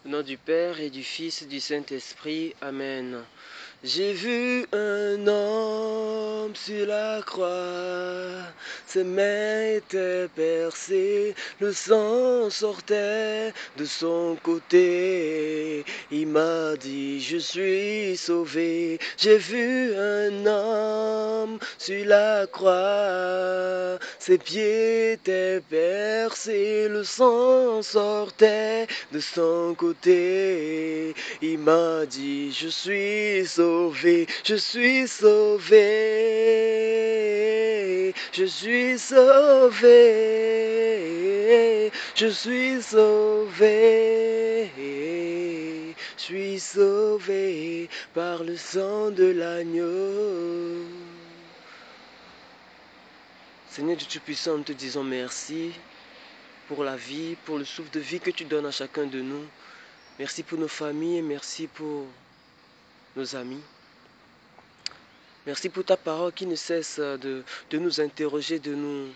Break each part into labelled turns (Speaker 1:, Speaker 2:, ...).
Speaker 1: Au nom du Père et du Fils et du Saint-Esprit. Amen. J'ai vu un homme sur la croix, ses mains étaient percées, le sang sortait de son côté. Il m'a dit, je suis sauvé. J'ai vu un homme sur la croix, ses pieds étaient percés, le sang sortait de son côté. Il m'a dit, je suis sauvé, je suis sauvé, je suis sauvé, je suis sauvé, je suis sauvé par le sang de l'agneau. Seigneur Dieu Tout-Puissant, nous te disons merci pour la vie, pour le souffle de vie que tu donnes à chacun de nous. Merci pour nos familles, merci pour nos amis. Merci pour ta parole qui ne cesse de nous interroger, de nous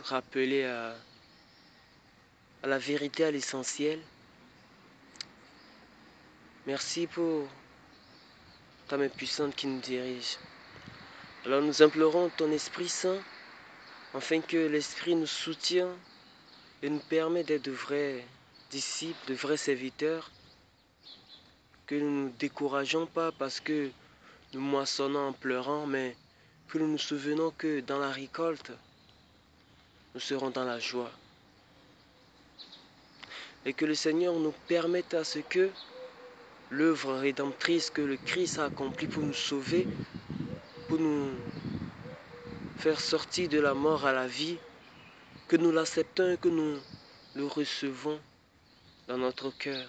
Speaker 1: rappeler à la vérité, à l'essentiel. Merci pour ta main puissante qui nous dirige. Alors nous implorons ton Esprit Saint, afin que l'Esprit nous soutienne et nous permet d'être de vrais disciples, de vrais serviteurs, que nous ne nous décourageons pas parce que nous moissonnons en pleurant, mais que nous nous souvenons que dans la récolte, nous serons dans la joie. Et que le Seigneur nous permette à ce que l'œuvre rédemptrice que le Christ a accomplie pour nous sauver, pour nous faire sortir de la mort à la vie, que nous l'acceptons et que nous le recevons dans notre cœur.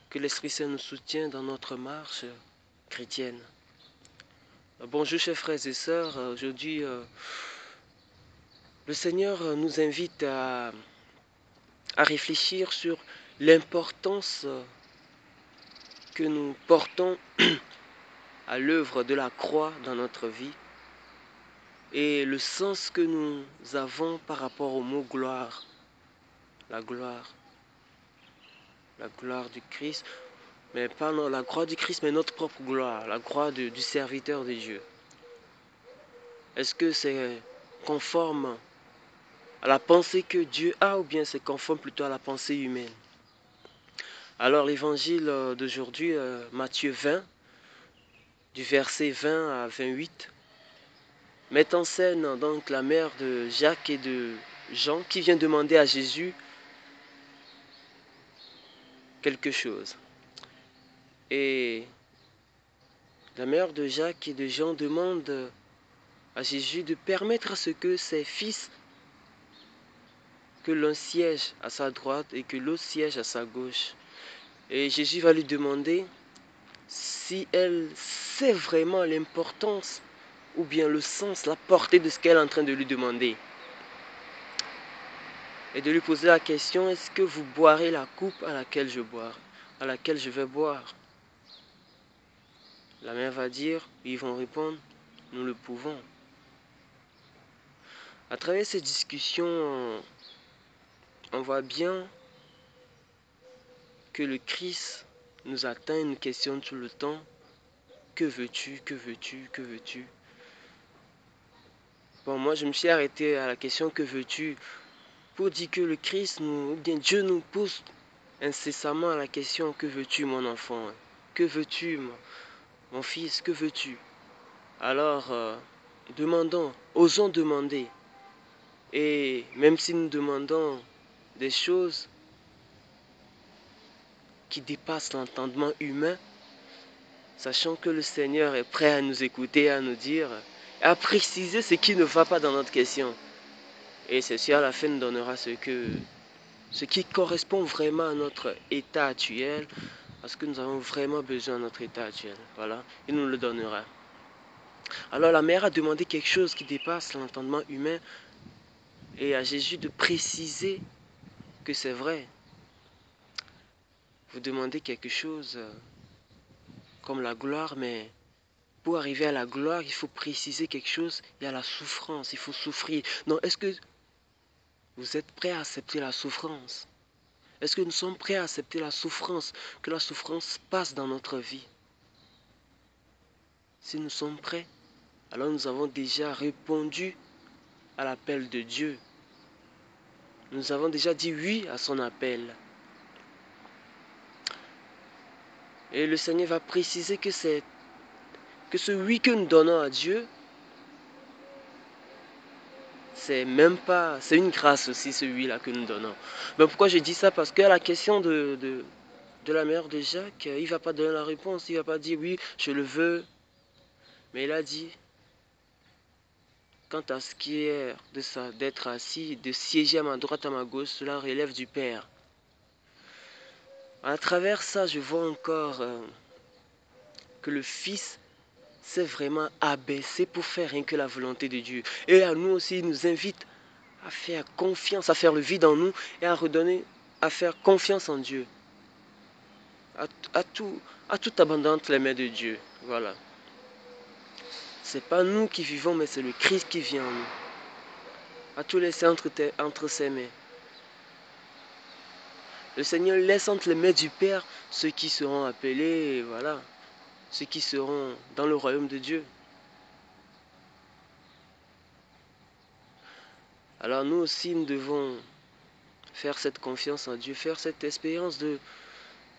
Speaker 1: Que l'Esprit Saint nous soutienne dans notre marche chrétienne. Bonjour chers frères et sœurs, aujourd'hui le Seigneur nous invite à réfléchir sur l'importance que nous portons à l'œuvre de la croix dans notre vie et le sens que nous avons par rapport au mot gloire. La gloire du Christ, mais pas la gloire du Christ, mais notre propre gloire, la gloire du serviteur de Dieu. Est-ce que c'est conforme à la pensée que Dieu a ou bien c'est conforme plutôt à la pensée humaine? Alors l'évangile d'aujourd'hui, Matthieu 20, du verset 20 à 28, met en scène donc la mère de Jacques et de Jean qui vient demander à Jésus quelque chose. Et la mère de Jacques et de Jean demande à Jésus de permettre à ce que ses fils, que l'un siège à sa droite et que l'autre siège à sa gauche. Et Jésus va lui demander si elle sait vraiment l'importance ou bien le sens, la portée de ce qu'elle est en train de lui demander. Et de lui poser la question, est-ce que vous boirez la coupe à laquelle je vais boire? La mère va dire, ils vont répondre, nous le pouvons. À travers ces discussions, on voit bien que le Christ nous atteint et nous questionne tout le temps. Que veux-tu? Que veux-tu? Que veux-tu? Bon, moi je me suis arrêté à la question que veux-tu pour dire que le Christ ou bien Dieu nous pose incessamment la question que veux-tu mon enfant? Que veux-tu mon fils? Que veux-tu? Alors demandons, osons demander. Et même si nous demandons des choses qui dépassent l'entendement humain, sachant que le Seigneur est prêt à nous écouter, à nous dire, à préciser ce qui ne va pas dans notre question. Et ceci à la fin nous donnera ce qui correspond vraiment à notre état actuel, à ce que nous avons vraiment besoin de notre état actuel. Voilà, il nous le donnera. Alors la mère a demandé quelque chose qui dépasse l'entendement humain et à Jésus de préciser que c'est vrai. Vous demandez quelque chose comme la gloire, mais pour arriver à la gloire, il faut préciser quelque chose. Il y a la souffrance, il faut souffrir. Non, est-ce que vous êtes prêts à accepter la souffrance? Est-ce que nous sommes prêts à accepter la souffrance, que la souffrance passe dans notre vie? Si nous sommes prêts, alors nous avons déjà répondu à l'appel de Dieu. Nous avons déjà dit oui à son appel. Et le Seigneur va préciser que ce oui que nous donnons à Dieu, c'est une grâce aussi, ce oui-là que nous donnons. Mais pourquoi je dis ça? Parce qu'à la question de la mère de Jacques, il ne va pas donner la réponse, il ne va pas dire oui, je le veux. Mais il a dit, quant à ce qui est d'être assis, de siéger à ma droite, à ma gauche, cela relève du Père. À travers ça, je vois encore que le Fils s'est vraiment abaissé pour faire rien que la volonté de Dieu. Et à nous aussi, il nous invite à faire confiance, à faire le vide en nous et à faire confiance en Dieu. À tout abandonner entre les mains de Dieu. Voilà. C'est pas nous qui vivons, mais c'est le Christ qui vit en nous. À tout laisser entre ses mains. Le Seigneur laisse entre les mains du Père ceux qui seront appelés, voilà, ceux qui seront dans le royaume de Dieu. Alors nous aussi, nous devons faire cette confiance en Dieu, faire cette expérience de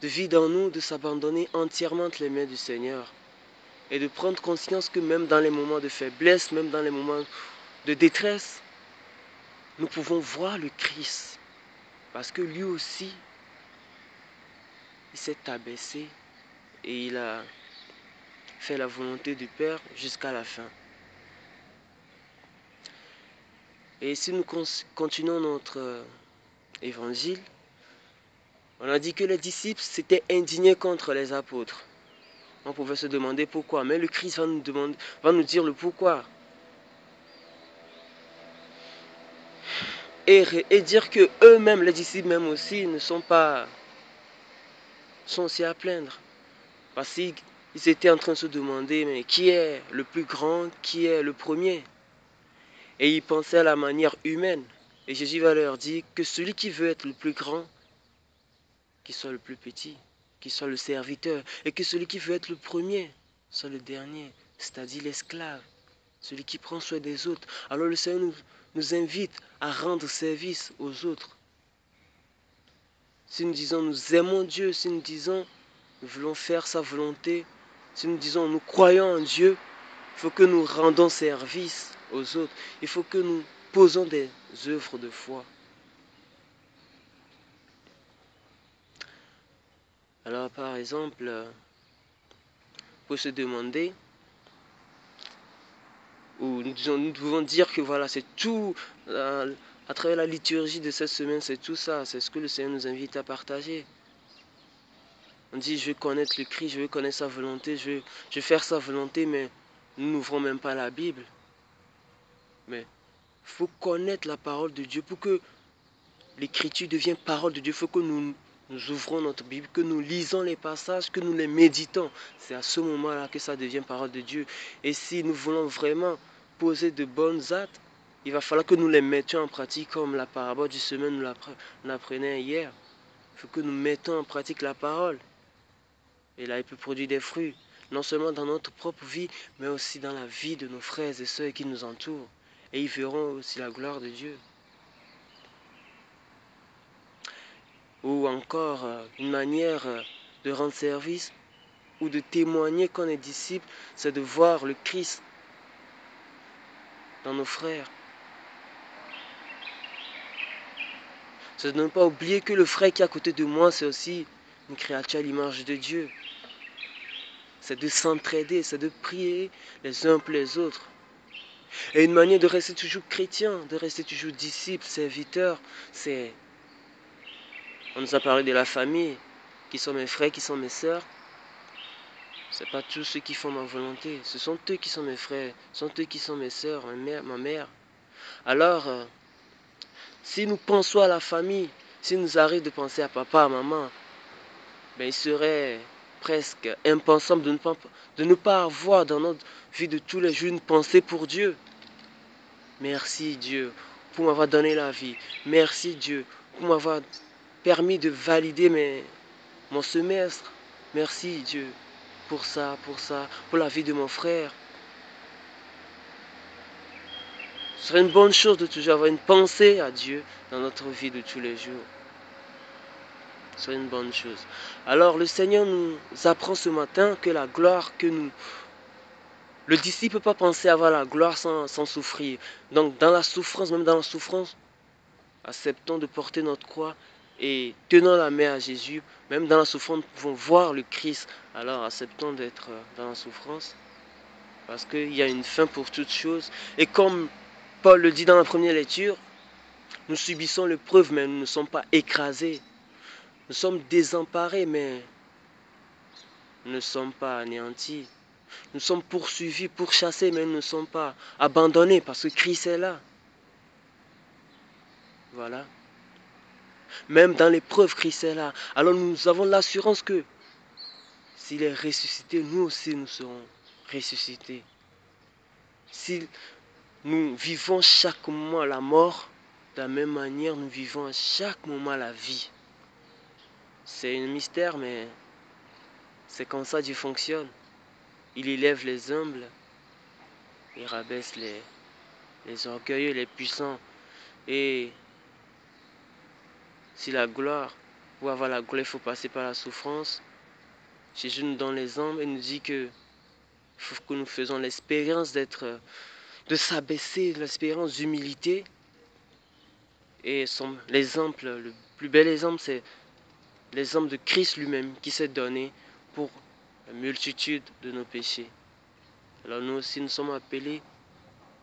Speaker 1: vie dans nous, de s'abandonner entièrement entre les mains du Seigneur. Et de prendre conscience que même dans les moments de faiblesse, même dans les moments de détresse, nous pouvons voir le Christ. Parce que lui aussi, il s'est abaissé et il a fait la volonté du Père jusqu'à la fin. Et si nous continuons notre évangile, on a dit que les disciples s'étaient indignés contre les apôtres. On pouvait se demander pourquoi, mais le Christ va nous dire le pourquoi. Et dire que eux-mêmes, les disciples même aussi, sont aussi à plaindre. Parce qu'ils étaient en train de se demander, mais qui est le plus grand, qui est le premier? Et ils pensaient à la manière humaine. Et Jésus va leur dire que celui qui veut être le plus grand, qu'il soit le plus petit, qu'il soit le serviteur. Et que celui qui veut être le premier, soit le dernier, c'est-à-dire l'esclave, celui qui prend soin des autres. Alors le Seigneur nous invite à rendre service aux autres. Si nous disons nous aimons Dieu, si nous disons nous voulons faire sa volonté, si nous disons nous croyons en Dieu, il faut que nous rendons service aux autres. Il faut que nous posons des œuvres de foi. Alors par exemple, pour se demander, ou nous devons dire que voilà, c'est tout, à travers la liturgie de cette semaine, c'est tout ça, c'est ce que le Seigneur nous invite à partager. On dit, je veux connaître le Christ, je veux connaître sa volonté, je veux faire sa volonté, mais nous n'ouvrons même pas la Bible. Mais il faut connaître la parole de Dieu pour que l'écriture devienne parole de Dieu. Il faut que nous ouvrons notre Bible, que nous lisons les passages, que nous les méditons. C'est à ce moment-là que ça devient parole de Dieu. Et si nous voulons vraiment poser de bonnes actes, il va falloir que nous les mettions en pratique comme la parabole du semeur nous l'apprenait hier. Il faut que nous mettons en pratique la parole. Et là, il peut produire des fruits, non seulement dans notre propre vie, mais aussi dans la vie de nos frères et sœurs qui nous entourent. Et ils verront aussi la gloire de Dieu. Ou encore une manière de rendre service ou de témoigner qu'on est disciple, c'est de voir le Christ dans nos frères. C'est de ne pas oublier que le frère qui est à côté de moi, c'est aussi une créature à l'image de Dieu. C'est de s'entraider, c'est de prier les uns pour les autres. Et une manière de rester toujours chrétien, de rester toujours disciple, serviteur, c'est... On nous a parlé de la famille, qui sont mes frères, qui sont mes sœurs. Ce n'est pas tous ceux qui font ma volonté. Ce sont eux qui sont mes frères, ce sont eux qui sont mes sœurs, ma mère. Alors, si nous pensons à la famille, si nous arrive de penser à papa, à maman, ben il serait presque impensable de ne pas avoir dans notre vie de tous les jours une pensée pour Dieu. Merci Dieu. pour m'avoir donné la vie. Merci Dieu pour m'avoir permis de valider mon semestre. Merci Dieu pour ça, pour la vie de mon frère. Ce serait une bonne chose de toujours avoir une pensée à Dieu dans notre vie de tous les jours. Ce serait une bonne chose. Alors le Seigneur nous apprend ce matin que la gloire que nous... Le disciple ne peut pas penser avoir la gloire sans souffrir. Donc dans la souffrance, même dans la souffrance, acceptons de porter notre croix et tenons la main à Jésus. Même dans la souffrance, nous pouvons voir le Christ. Alors acceptons d'être dans la souffrance. Parce qu'il y a une fin pour toutes choses. Et comme Paul le dit dans la première lecture, nous subissons l'épreuve, mais nous ne sommes pas écrasés. Nous sommes désemparés, mais nous ne sommes pas anéantis. Nous sommes poursuivis, pourchassés, mais nous ne sommes pas abandonnés parce que Christ est là. Voilà. Même dans l'épreuve, Christ est là. Alors nous avons l'assurance que s'il est ressuscité, nous aussi nous serons ressuscités. Si nous vivons chaque moment la mort, de la même manière, nous vivons à chaque moment la vie. C'est un mystère, mais c'est comme ça Dieu fonctionne. Il élève les humbles, il rabaisse les orgueilleux, les puissants. Et si la gloire, pour avoir la gloire, il faut passer par la souffrance. Jésus nous donne l'exemple et nous dit que faut que nous faisons l'expérience de s'abaisser, l'expérience d'humilité. Et l'exemple, le plus bel exemple, c'est l'exemple de Christ lui-même qui s'est donné pour la multitude de nos péchés. Alors nous aussi, nous sommes appelés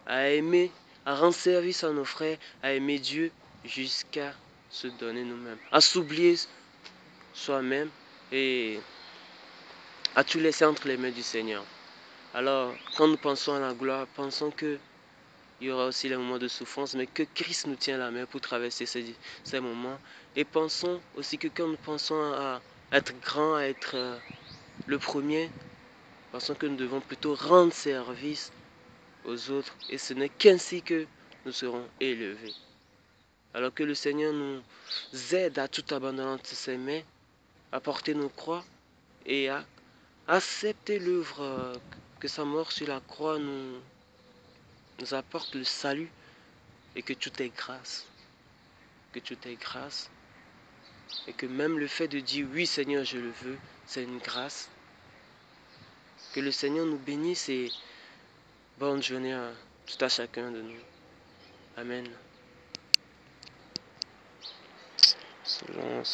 Speaker 1: à aimer, à rendre service à nos frères, à aimer Dieu jusqu'à se donner nous-mêmes, à s'oublier soi-même et à tout laisser entre les mains du Seigneur. Alors, quand nous pensons à la gloire, pensons que il y aura aussi les moments de souffrance, mais que Christ nous tient la main pour traverser ces moments. Et pensons aussi que quand nous pensons à être grand, à être le premier, pensons que nous devons plutôt rendre service aux autres. Et ce n'est qu'ainsi que nous serons élevés. Alors que le Seigneur nous aide à tout abandonner entre ses mains, à porter nos croix et à accepter l'œuvre que sa mort sur la croix nous apporte le salut et que tout est grâce. Que tout est grâce. Et que même le fait de dire oui Seigneur je le veux, c'est une grâce. Que le Seigneur nous bénisse et bonne journée à tout à chacun de nous. Amen. Selon